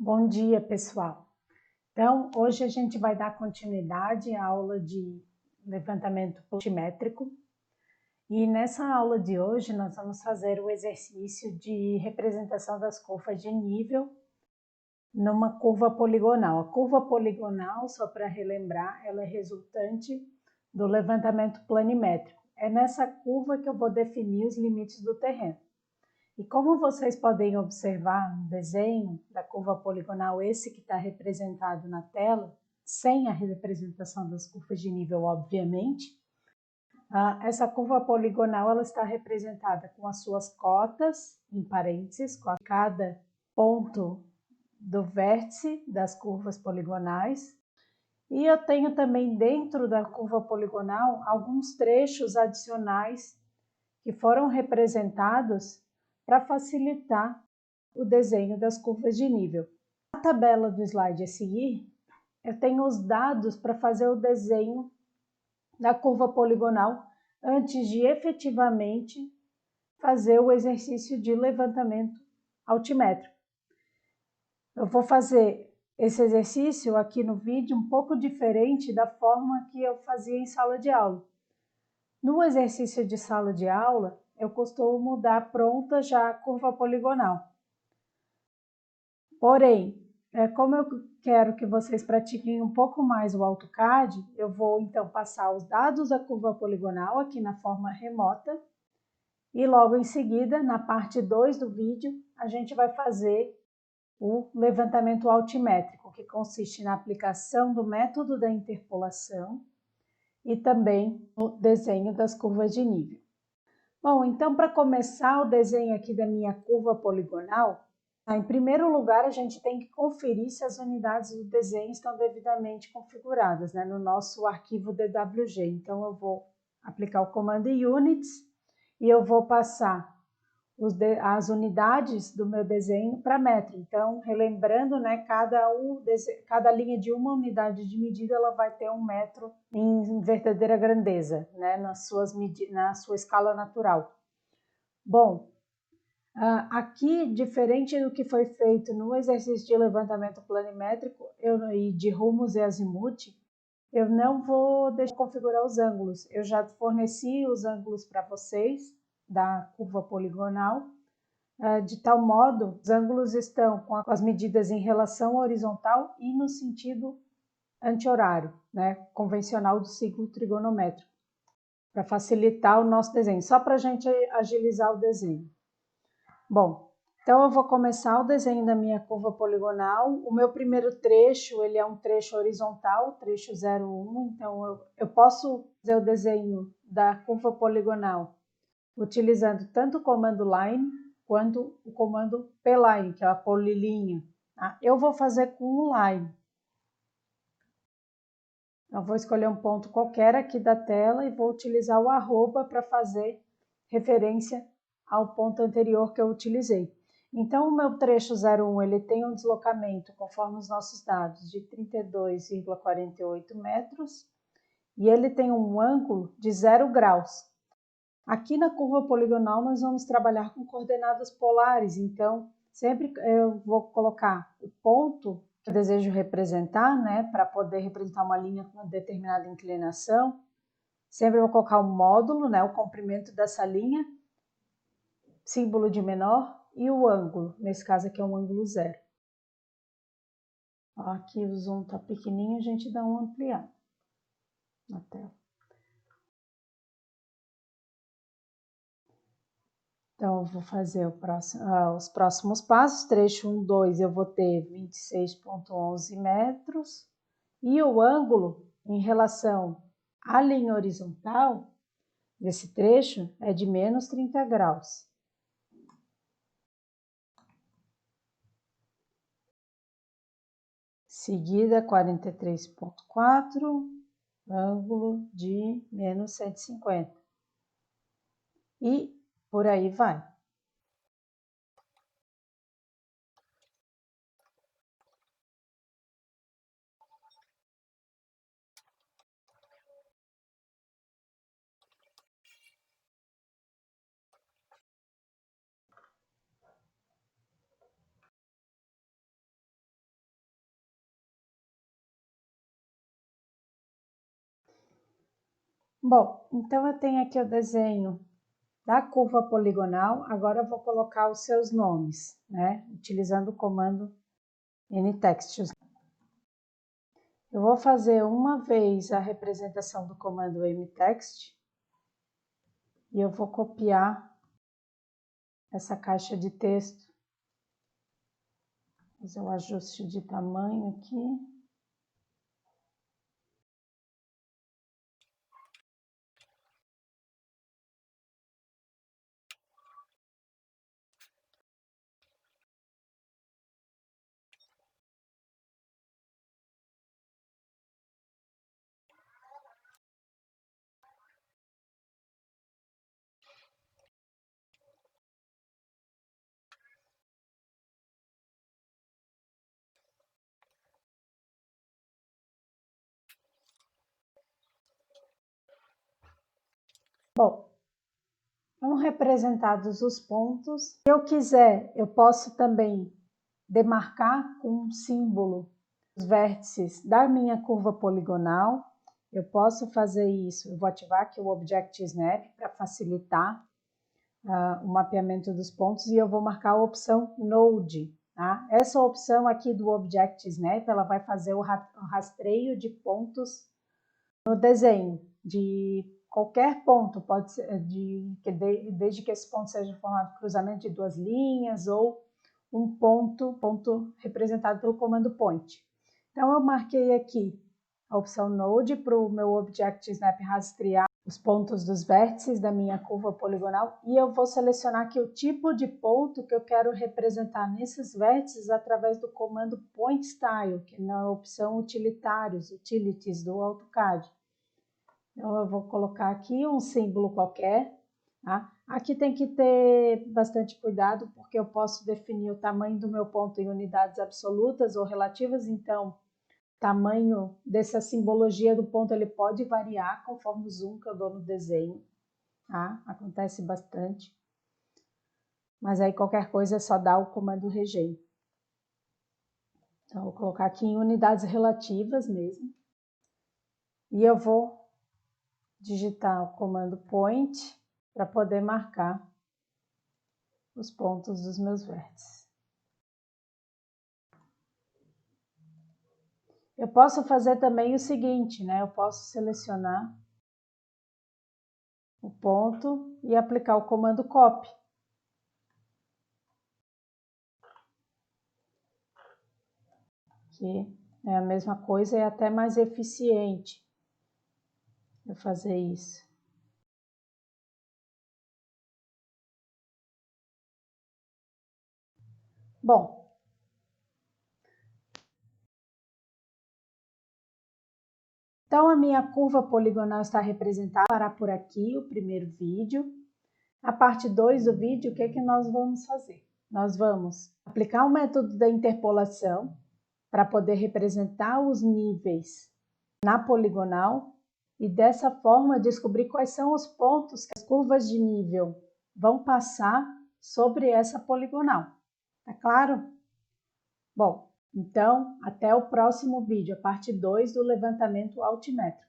Bom dia, pessoal. Então, hoje a gente vai dar continuidade à aula de levantamento altimétrico. E nessa aula de hoje nós vamos fazer o exercício de representação das curvas de nível numa curva poligonal. A curva poligonal, só para relembrar, ela é resultante do levantamento planimétrico. É nessa curva que eu vou definir os limites do terreno. E como vocês podem observar no desenho da curva poligonal, esse que está representado na tela, sem a representação das curvas de nível, obviamente, essa curva poligonal ela está representada com as suas cotas, em parênteses, com cada ponto do vértice das curvas poligonais. E eu tenho também dentro da curva poligonal alguns trechos adicionais que foram representados para facilitar o desenho das curvas de nível. Na tabela do slide a seguir, eu tenho os dados para fazer o desenho da curva poligonal antes de efetivamente fazer o exercício de levantamento altimétrico. Eu vou fazer esse exercício aqui no vídeo um pouco diferente da forma que eu fazia em sala de aula. No exercício de sala de aula, eu costumo dar pronta já a curva poligonal. Porém, como eu quero que vocês pratiquem um pouco mais o AutoCAD, eu vou então passar os dados da curva poligonal aqui na forma remota e logo em seguida, na parte 2 do vídeo, a gente vai fazer o levantamento altimétrico, que consiste na aplicação do método da interpolação e também no desenho das curvas de nível. Bom, então para começar o desenho aqui da minha curva poligonal, em primeiro lugar a gente tem que conferir se as unidades do desenho estão devidamente configuradas, no nosso arquivo DWG. Então eu vou aplicar o comando units e eu vou passar as unidades do meu desenho para metro. Então, relembrando, cada linha de uma unidade de medida ela vai ter 1 metro em verdadeira grandeza, na sua escala natural. Bom, aqui, diferente do que foi feito no exercício de levantamento planimétrico e de rumos e azimuth, eu não vou deixar configurar os ângulos. Eu já forneci os ângulos para vocês da curva poligonal, de tal modo, os ângulos estão com as medidas em relação horizontal e no sentido anti-horário, convencional do ciclo trigonométrico, para facilitar o nosso desenho, só para a gente agilizar o desenho. Bom, então eu vou começar o desenho da minha curva poligonal. O meu primeiro trecho, ele é um trecho horizontal, trecho 0,1, então eu posso fazer o desenho da curva poligonal utilizando tanto o comando line quanto o comando pline, que é a polilinha. Eu vou fazer com o line. Eu vou escolher um ponto qualquer aqui da tela e vou utilizar o arroba para fazer referência ao ponto anterior que eu utilizei. Então, o meu trecho 01 ele tem um deslocamento, conforme os nossos dados, de 32,48 metros e ele tem um ângulo de 0 graus. Aqui na curva poligonal nós vamos trabalhar com coordenadas polares, então sempre eu vou colocar o ponto que eu desejo representar, para poder representar uma linha com uma determinada inclinação. Sempre vou colocar o módulo, o comprimento dessa linha, símbolo de menor e o ângulo, nesse caso aqui é um ângulo 0. Aqui o zoom está pequenininho, a gente dá um ampliado na tela. Então, eu vou fazer os próximos passos. Trecho 1, 2, eu vou ter 26,11 metros. E o ângulo em relação à linha horizontal desse trecho é de menos 30 graus. Seguida, 43,4, ângulo de menos 150. E por aí vai. Bom, então eu tenho aqui o desenho da curva poligonal. Agora eu vou colocar os seus nomes, né? Utilizando o comando nTexts. Eu vou fazer uma vez a representação do comando mtext e eu vou copiar essa caixa de texto. Fazer o ajuste de tamanho aqui. Bom, então representados os pontos, se eu quiser, eu posso também demarcar com um símbolo os vértices da minha curva poligonal. Eu posso fazer isso, eu vou ativar aqui o Object Snap para facilitar o mapeamento dos pontos e eu vou marcar a opção Node. Tá? Essa opção aqui do Object Snap, ela vai fazer o rastreio de pontos no desenho, de qualquer ponto, pode ser desde que esse ponto seja formado por cruzamento de duas linhas ou um ponto representado pelo comando point. Então eu marquei aqui a opção Node para o meu Object Snap rastrear os pontos dos vértices da minha curva poligonal e eu vou selecionar aqui o tipo de ponto que eu quero representar nesses vértices através do comando Point Style, que é na opção Utilities do AutoCAD. Então eu vou colocar aqui um símbolo qualquer, tá? Aqui tem que ter bastante cuidado porque eu posso definir o tamanho do meu ponto em unidades absolutas ou relativas, então o tamanho dessa simbologia do ponto ele pode variar conforme o zoom que eu dou no desenho, tá? Acontece bastante. Mas aí qualquer coisa é só dar o comando regen. Então eu vou colocar aqui em unidades relativas mesmo. E eu vou digitar o comando point para poder marcar os pontos dos meus vértices. Eu posso fazer também o seguinte, né? Eu posso selecionar o ponto e aplicar o comando copy. Que é a mesma coisa e é até mais eficiente eu fazer isso. Bom, então a minha curva poligonal está representada. Vou parar por aqui o primeiro vídeo. A parte 2 do vídeo, o que é que nós vamos fazer? Nós vamos aplicar o método da interpolação para poder representar os níveis na poligonal e dessa forma descobrir quais são os pontos que as curvas de nível vão passar sobre essa poligonal. Tá claro? Bom, então até o próximo vídeo, a parte 2 do levantamento altimétrico.